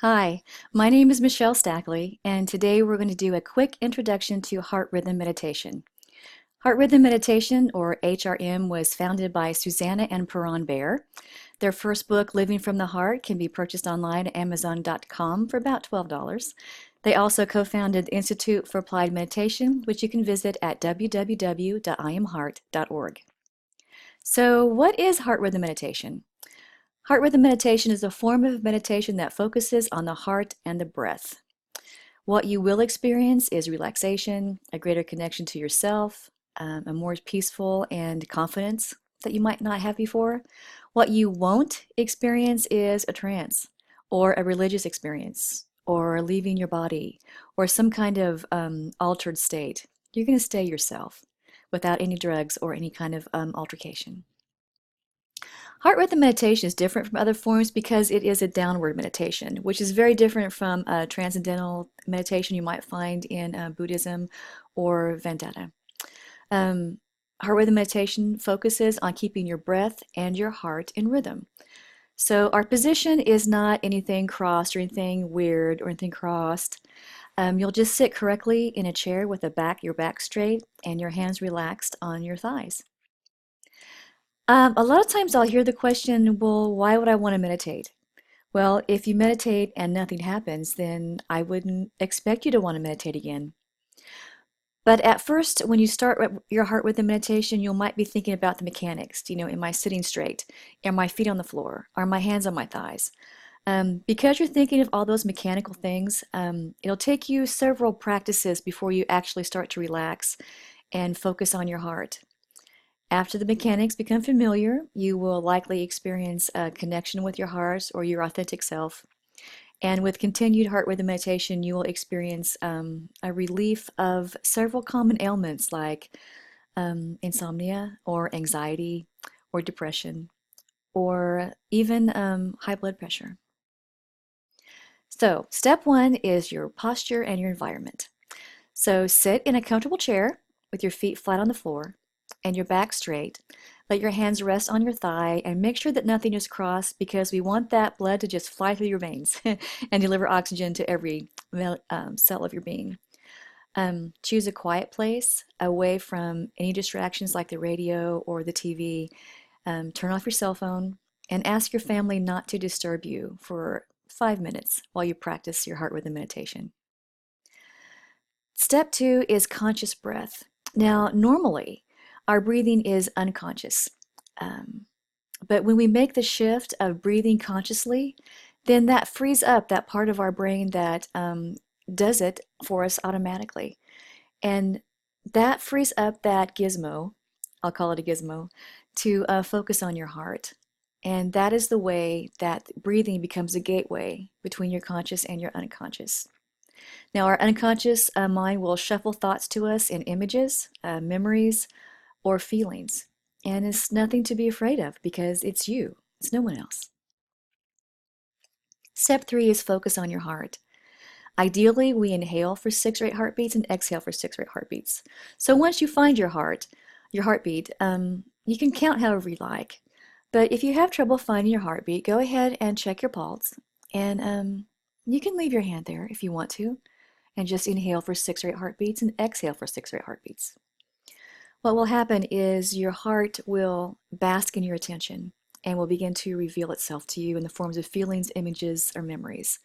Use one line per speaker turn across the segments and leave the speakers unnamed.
Hi, my name is Michelle Stackley, and today we're going to do a quick introduction to heart rhythm meditation. Heart rhythm meditation, or HRM, was founded by Susanna and Perron Bear. Their first book, Living from the Heart, can be purchased online at Amazon.com for about $12. They also co-founded the Institute for Applied Meditation, which you can visit at www.iamheart.org. So, what is heart rhythm meditation? Heart rhythm meditation is a form of meditation that focuses on the heart and the breath. What you will experience is relaxation, a greater connection to yourself, a more peaceful and confidence that you might not have before. What you won't experience is a trance or a religious experience or leaving your body or some kind of altered state. You're going to stay yourself without any drugs or any kind of altercation. Heart rhythm meditation is different from other forms because it is a downward meditation, which is very different from transcendental meditation you might find in Buddhism or Vedanta. Um, Heart rhythm meditation focuses on keeping your breath and your heart in rhythm. So our position is not anything crossed or anything weird or anything crossed. You'll just sit correctly in a chair with your back straight and your hands relaxed on your thighs. A lot of times I'll hear the question, well, why would I want to meditate? Well, if you meditate and nothing happens, then I wouldn't expect you to want to meditate again. But at first, when you start your heart rhythm meditation, you might be thinking about the mechanics. Am I sitting straight? Are my feet on the floor? Are my hands on my thighs? Because you're thinking of all those mechanical things, it'll take you several practices before you actually start to relax and focus on your heart. After the mechanics become familiar, you will likely experience a connection with your heart or your authentic self. And with continued heart rhythm meditation, you will experience a relief of several common ailments like insomnia or anxiety or depression or even high blood pressure. So, step one is your posture and your environment. So, sit in a comfortable chair with your feet flat on the floor and your back straight. Let your hands rest on your thigh and make sure that nothing is crossed because we want that blood to just fly through your veins and deliver oxygen to every cell of your being. Choose a quiet place away from any distractions like the radio or the TV. Turn off your cell phone and ask your family not to disturb you for 5 minutes while you practice your heart rhythm meditation. Step two is conscious breath. Now, normally, our breathing is unconscious. Um, but when we make the shift of breathing consciously, then that frees up that part of our brain that does it for us automatically. And that frees up that gizmo, I'll call it a gizmo, to focus on your heart. And that is the way that breathing becomes a gateway between your conscious and your unconscious. Now, our unconscious mind will shuffle thoughts to us in images, memories, or feelings. And it's nothing to be afraid of because it's you, it's no one else. Step three is focus on your heart. Ideally, we inhale for 6 or 8 heartbeats and exhale for 6 or 8 heartbeats. So once you find your heartbeat, you can count however you like. But if you have trouble finding your heartbeat, go ahead and check your pulse. And you can leave your hand there if you want to, and just inhale for 6 or 8 heartbeats and exhale for 6 or 8 heartbeats. What will happen is your heart will bask in your attention and will begin to reveal itself to you in the forms of feelings, images, or memories.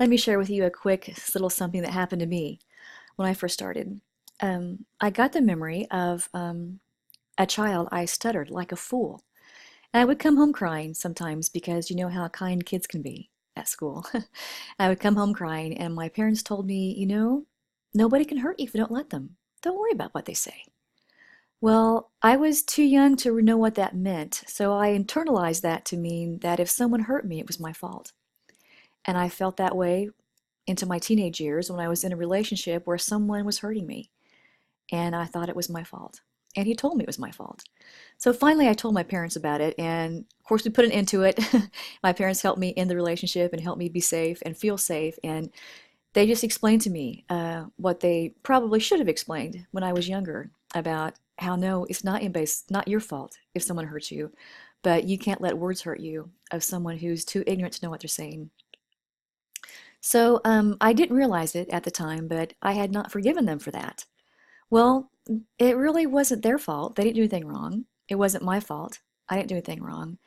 Let me share with you a quick little something that happened to me when I first started. I got the memory of a child. I stuttered like a fool. And I would come home crying sometimes because you know how kind kids can be at school. I would come home crying, and my parents told me, nobody can hurt you if you don't let them. Don't worry about what they say. Well, I was too young to know what that meant, so I internalized that to mean that if someone hurt me, it was my fault. And I felt that way into my teenage years when I was in a relationship where someone was hurting me, and I thought it was my fault. And he told me it was my fault. So finally, I told my parents about it, and of course, we put an end to it. My parents helped me end the relationship and helped me be safe and feel safe, and they just explained to me what they probably should have explained when I was younger about how no, it's not your fault if someone hurts you, but you can't let words hurt you of someone who's too ignorant to know what they're saying. So I didn't realize it at the time, but I had not forgiven them for that. Well, it really wasn't their fault. They didn't do anything wrong. It wasn't my fault. I didn't do anything wrong.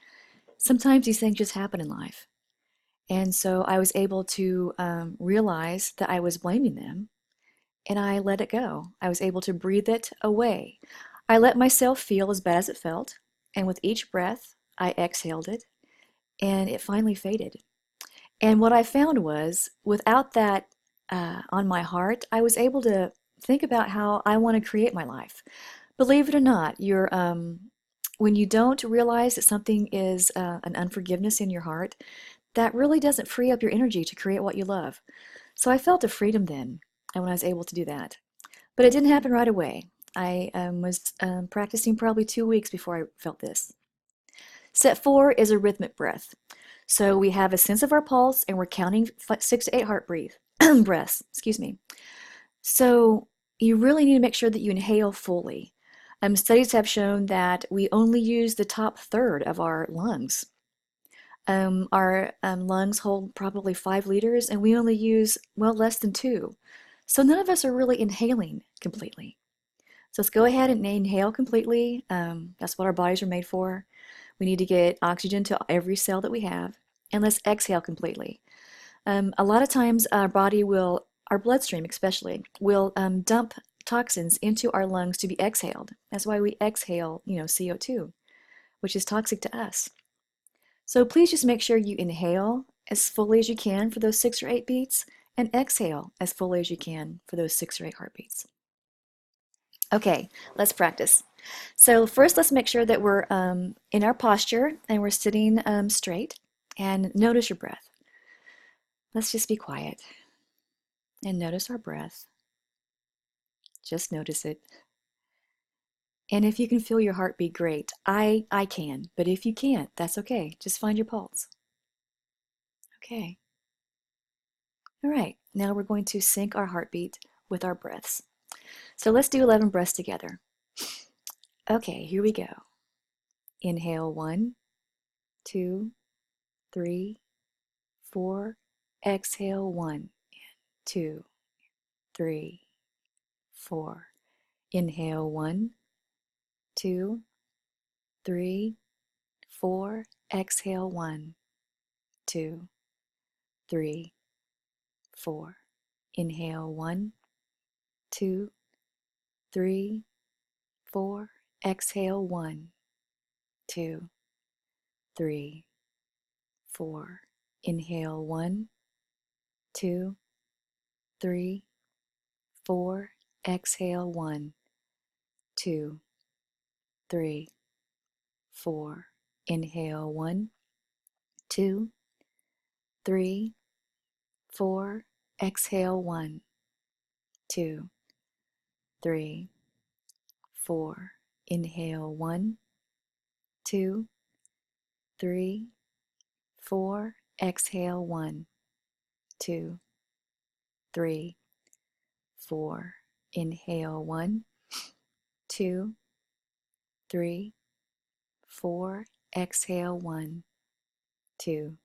Sometimes these things just happen in life. And so I was able to realize that I was blaming them and I let it go. I was able to breathe it away. I let myself feel as bad as it felt. And with each breath, I exhaled it and it finally faded. And what I found was without that on my heart, I was able to think about how I want to create my life. Believe it or not, when you don't realize that something is an unforgiveness in your heart, that really doesn't free up your energy to create what you love. So I felt a freedom then, and when I was able to do that. But it didn't happen right away. I was practicing probably 2 weeks before I felt this. Step 4 is a rhythmic breath. So we have a sense of our pulse, and we're counting 6 to 8 heart breaths. Excuse me. So you really need to make sure that you inhale fully. Studies have shown that we only use the top third of our lungs. Our lungs hold probably 5 liters, and we only use, well, less than 2. So none of us are really inhaling completely. So let's go ahead and inhale completely. That's what our bodies are made for. We need to get oxygen to every cell that we have. And let's exhale completely. A lot of times our body will, our bloodstream especially, will dump toxins into our lungs to be exhaled. That's why we exhale, CO2, which is toxic to us. So please just make sure you inhale as fully as you can for those 6 or 8 beats and exhale as fully as you can for those 6 or 8 heartbeats. Okay, let's practice. So first, let's make sure that we're in our posture and we're sitting straight, and notice your breath. Let's just be quiet and notice our breath. Just notice it. And if you can feel your heartbeat, great. I can, but if you can't, that's okay. Just find your pulse. Okay. All right, now we're going to sync our heartbeat with our breaths. So let's do 11 breaths together. Okay, here we go. Inhale 1, 2, 3, 4. Exhale 1, 2, 3, 4. Inhale 1, 2, 3, 4. Exhale 1, 2, 3, 4. Inhale 1, 2, 3, 4. Exhale 1, 2, 3, 4. Inhale 1, 2, 3, 4. Exhale 1, 2, 3, 4. Inhale 1, 2, 3, 4. Exhale 1, 2, 3, 4. Inhale 1, 2, 3, 4. Exhale 1, 2, 3, 4. Inhale 1, 2, 3, 4. Exhale 1, 2,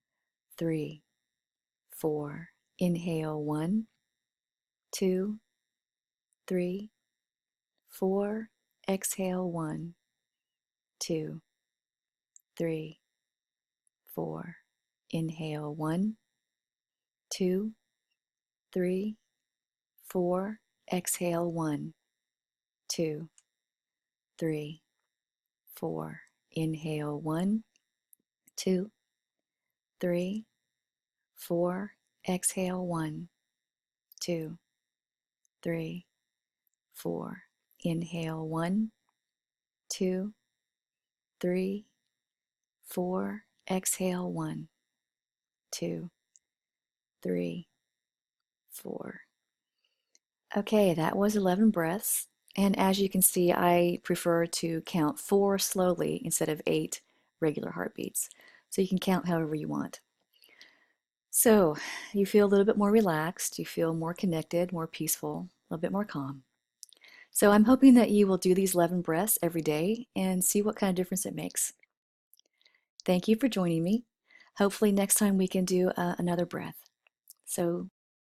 3, 4. Inhale 1, 2, 3, 4. Exhale 1, 2, 3, 4. Inhale 1, 2, 3, 4. Exhale 1, 2, 3, 4. Inhale 1, 2, 3, 4. Exhale 1, 2, 3, 4. Inhale 1, 2, 3, 4. Exhale 1, 2, 3, 4. Okay, that was 11 breaths. And as you can see, I prefer to count 4 slowly instead of 8 regular heartbeats. So you can count however you want. So you feel a little bit more relaxed, you feel more connected, more peaceful, a little bit more calm. So I'm hoping that you will do these 11 breaths every day and see what kind of difference it makes. Thank you for joining me. Hopefully next time we can do another breath. So